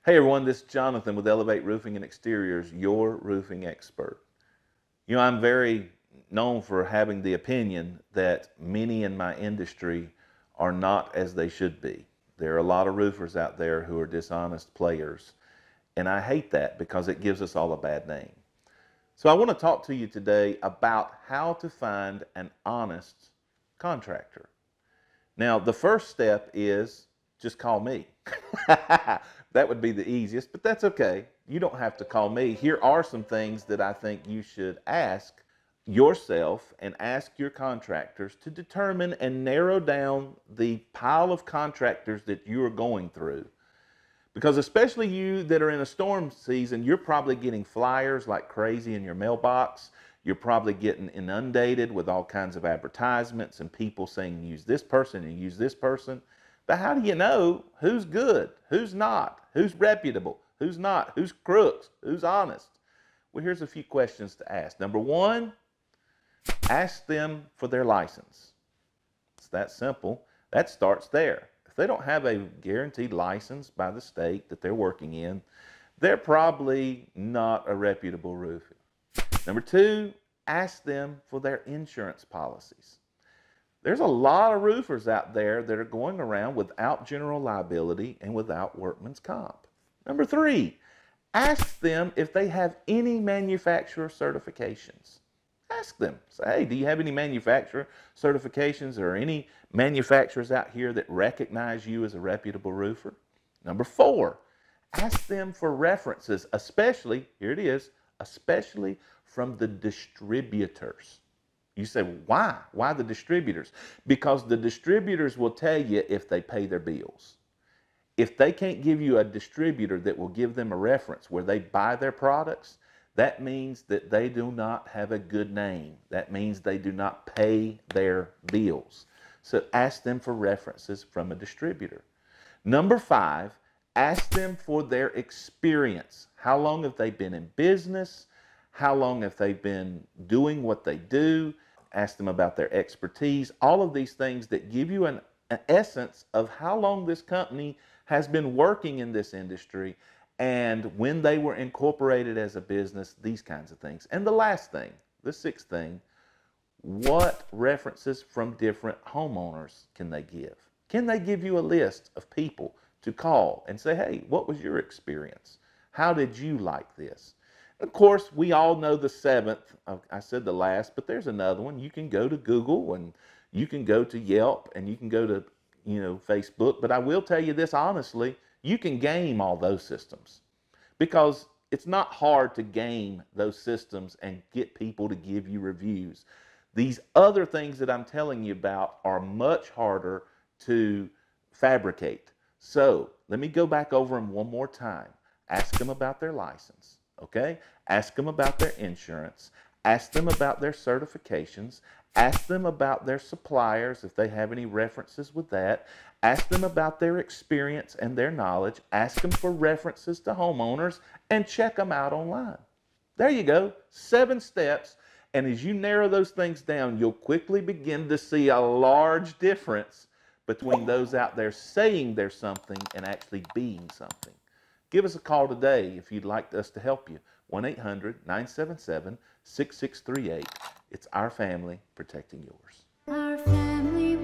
Hey everyone, this is Jonathan with Elevate Roofing and Exteriors, your roofing expert. You know, I'm very known for having the opinion that many in my industry are not as they should be. There are a lot of roofers out there who are dishonest players, and I hate that because it gives us all a bad name. So I want to talk to you today about how to find an honest contractor. Now, the first step is just call me. That would be the easiest, but that's okay. You don't have to call me. Here are some things that I think you should ask yourself and ask your contractors to determine and narrow down the pile of contractors that you are going through. Because especially you that are in a storm season, you're probably getting flyers like crazy in your mailbox. You're probably getting inundated with all kinds of advertisements and people saying use this person and use this person. But how do you know who's good, who's not, who's reputable, who's not, who's crooks, who's honest? Well, here's a few questions to ask. Number one, ask them for their license. It's that simple. That starts there. If they don't have a guaranteed license by the state that they're working in, they're probably not a reputable roofer. Number two, ask them for their insurance policies. There's a lot of roofers out there that are going around without general liability and without workman's comp. Number three, ask them if they have any manufacturer certifications. Ask them. Say, hey, do you have any manufacturer certifications or any manufacturers out here that recognize you as a reputable roofer? Number four, ask them for references, especially, here it is, especially from the distributors. You say, why? Why the distributors? Because the distributors will tell you if they pay their bills. If they can't give you a distributor that will give them a reference where they buy their products, that means that they do not have a good name. That means they do not pay their bills. So ask them for references from a distributor. Number five, ask them for their experience. How long have they been in business? How long have they been doing what they do? Ask them about their expertise. All of these things that give you an essence of how long this company has been working in this industry and when they were incorporated as a business, these kinds of things. And the last thing, the sixth thing, what references from different homeowners can they give? Can they give you a list of people to call and say, hey, what was your experience? How did you like this? Of course, we all know the seventh. I said the last, but there's another one. You can go to Google and you can go to Yelp and you can go to, Facebook. But I will tell you this honestly, you can game all those systems because it's not hard to game those systems and get people to give you reviews. These other things that I'm telling you about are much harder to fabricate. So let me go back over them one more time. Ask them about their license. Okay? Ask them about their insurance. Ask them about their certifications. Ask them about their suppliers, if they have any references with that. Ask them about their experience and their knowledge. Ask them for references to homeowners and check them out online. There you go. 7 steps. And as you narrow those things down, you'll quickly begin to see a large difference between those out there saying they're something and actually being something. Give us a call today if you'd like us to help you. 1-800-977-6638. It's our family protecting yours. Our family